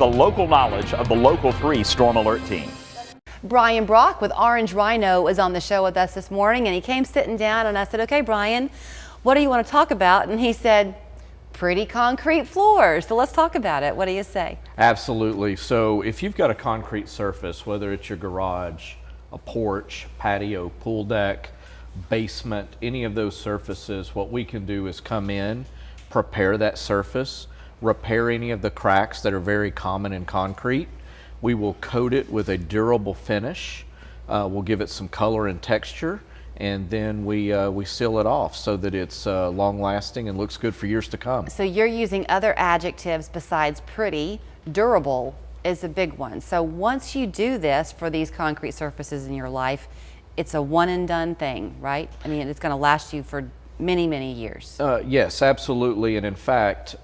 the local knowledge of the local 3 Storm Alert team. Brian Brock with Orange Rhino is on the show with us this morning, and he came sitting down and I said, okay, Brian, what do you want to talk about? And he said, pretty concrete floors. So let's talk about it. What do you say? Absolutely. So if you've got a concrete surface, whether it's your garage, a porch, patio, pool deck, basement, any of those surfaces, what we can do is come in, prepare that surface, repair any of the cracks that are very common in concrete. We will coat it with a durable finish. We'll give it some color and texture, and then we seal it off so that it's long lasting and looks good for years to come. So you're using other adjectives besides pretty. Durable is a big one. So once you do this for these concrete surfaces in your life, it's a one and done thing, right? I mean, it's going to last you for many, many years. Yes, absolutely. And in fact,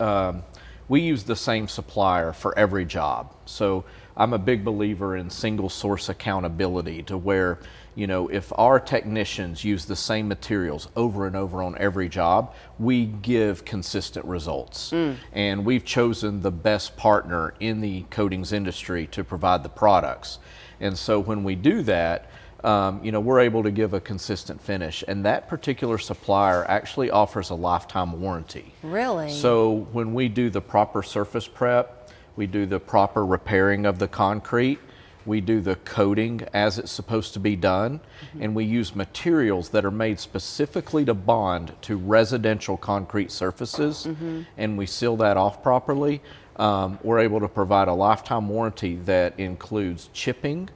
we use the same supplier for every job. So I'm a big believer in single source accountability, to where, you know, if our technicians use the same materials over and over on every job, we give consistent results. And we've chosen the best partner in the coatings industry to provide the products. And so when we do that, you know, we're able to give a consistent finish, and that particular supplier actually offers a lifetime warranty. Really? So when we do the proper surface prep, we do the proper repairing of the concrete, we do the coating as it's supposed to be done, and we use materials that are made specifically to bond to residential concrete surfaces, and we seal that off properly. We're able to provide a lifetime warranty that includes chipping,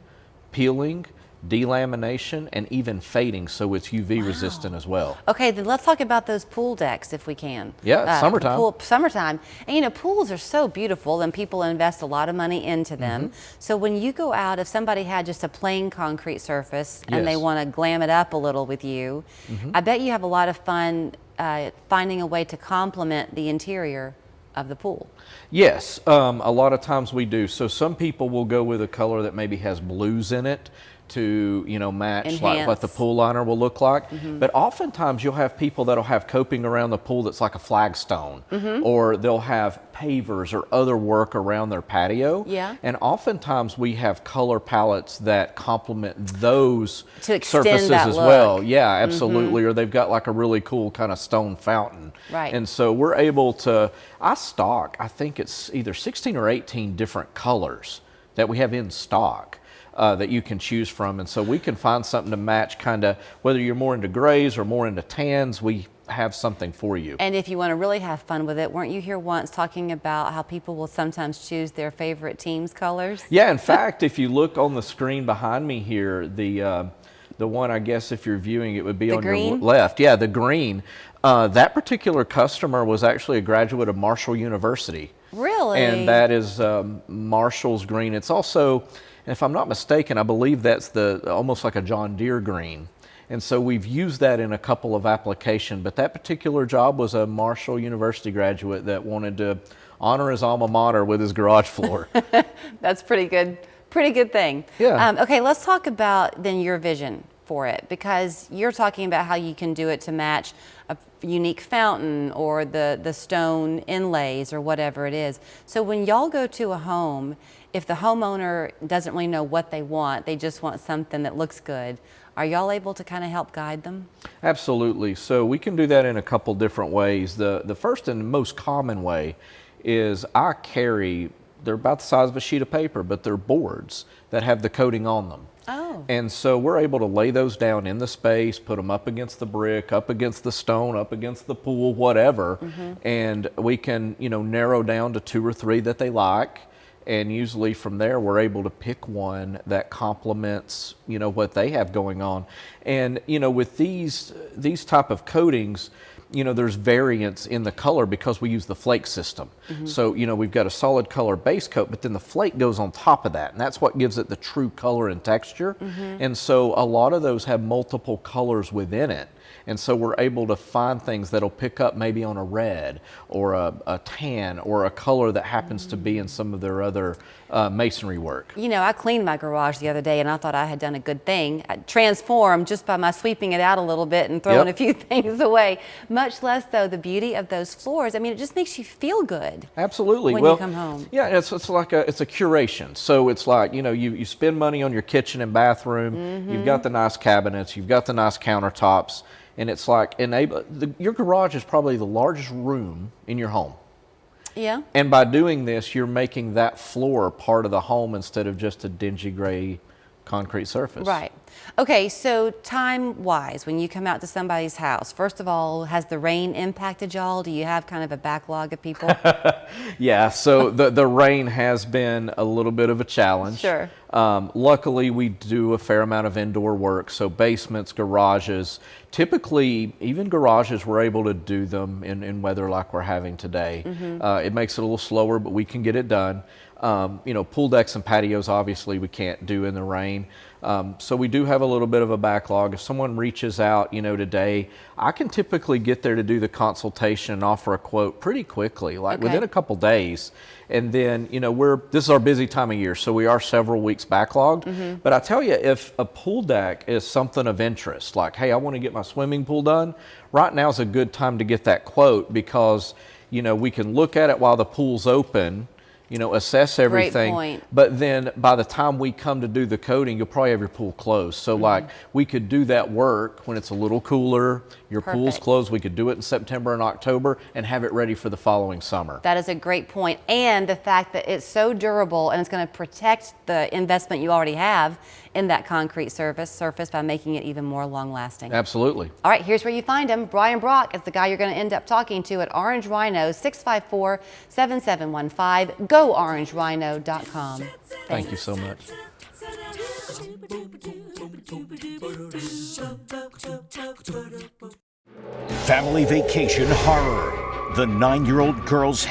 peeling, delamination, and even fading, so it's UV resistant as well. Okay, then let's talk about those pool decks if we can. Yeah, summertime. Summertime. And you know, pools are so beautiful and people invest a lot of money into them. So when you go out, if somebody had just a plain concrete surface and they want to glam it up a little with you, I bet you have a lot of fun finding a way to complement the interior of the pool. Yes, a lot of times we do. So some people will go with a color that maybe has blues in it to, you know, match like what the pool liner will look like. But oftentimes you'll have people that'll have coping around the pool that's like a flagstone, or they'll have pavers or other work around their patio. And oftentimes we have color palettes that complement those surfaces as well. Yeah, absolutely. Or they've got like a really cool kind of stone fountain. And so we're able to, I stock, I think it's either 16 or 18 different colors that we have in stock. That you can choose from, and so we can find something to match, kind of whether you're more into grays or more into tans, we have something for you. And if you want to really have fun with it, weren't you here once talking about how people will sometimes choose their favorite team's colors? Yeah, in fact, if you look on the screen behind me here, the one, I guess if you're viewing it, would be on your left. Yeah, the green. That particular customer was actually a graduate of Marshall University. Really? And that is Marshall's green. It's also, if I'm not mistaken, I believe that's almost like a John Deere green. And so we've used that in a couple of applications, but that particular job was a Marshall University graduate that wanted to honor his alma mater with his garage floor. That's pretty good thing. Yeah. Okay, let's talk about then your vision for it, because you're talking about how you can do it to match a unique fountain or the stone inlays or whatever it is. So when y'all go to a home, if the homeowner doesn't really know what they want, they just want something that looks good, are y'all able to kind of help guide them? Absolutely. So we can do that in a couple different ways. The first and most common way is they're about the size of a sheet of paper, but they're boards that have the coating on them. Oh. And so we're able to lay those down in the space, put them up against the brick, up against the stone, up against the pool, whatever, and we can, you know, narrow down to 2 or 3 that they like. And usually from there, we're able to pick one that complements, you know, what they have going on. And, you know, with these type of coatings, you know, there's variance in the color because we use the flake system. So, you know, we've got a solid color base coat, but then the flake goes on top of that, and that's what gives it the true color and texture. And so a lot of those have multiple colors within it. And so we're able to find things that'll pick up maybe on a red or a tan or a color that happens to be in some of their other masonry work. You know, I cleaned my garage the other day and I thought I had done a good thing. I transformed just by my sweeping it out a little bit and throwing a few things away. Much less, though, the beauty of those floors. I mean, it just makes you feel good. Absolutely. When you come home. Yeah, it's like it's a curation. So it's like, you know, you spend money on your kitchen and bathroom. You've got the nice cabinets. You've got the nice countertops. And it's like your garage is probably the largest room in your home. Yeah. And by doing this, you're making that floor part of the home instead of just a dingy gray concrete surface. Right. Okay, so time-wise, when you come out to somebody's house, first of all, has the rain impacted y'all? Do you have kind of a backlog of people? Yeah, so the rain has been a little bit of a challenge. Sure. Luckily, we do a fair amount of indoor work, so basements, garages. Typically, even garages, we're able to do them in weather like we're having today. It makes it a little slower, but we can get it done. You know, pool decks and patios, obviously, we can't do in the rain. So we do have a little bit of a backlog. If someone reaches out, you know, today, I can typically get there to do the consultation and offer a quote pretty quickly, like within a couple days. And then, you know, this is our busy time of year, so we are several weeks backlogged. But I tell you, if a pool deck is something of interest, like, hey, I want to get my swimming pool done, right now is a good time to get that quote because, you know, we can look at it while the pool's open, you know, assess everything. Great point. But then by the time we come to do the coating, you'll probably have your pool closed. So like we could do that work when it's a little cooler, your pool's closed. We could do it in September and October and have it ready for the following summer. That is a great point. And the fact that it's so durable and it's going to protect the investment you already have in that concrete surface by making it even more long lasting. Absolutely. All right, here's where you find him. Brian Brock is the guy you're going to end up talking to at Orange Rhino, 654-7715. GoOrangeRhino.com. Thank you so much. Family Vacation Horror. The 9-year-old girl's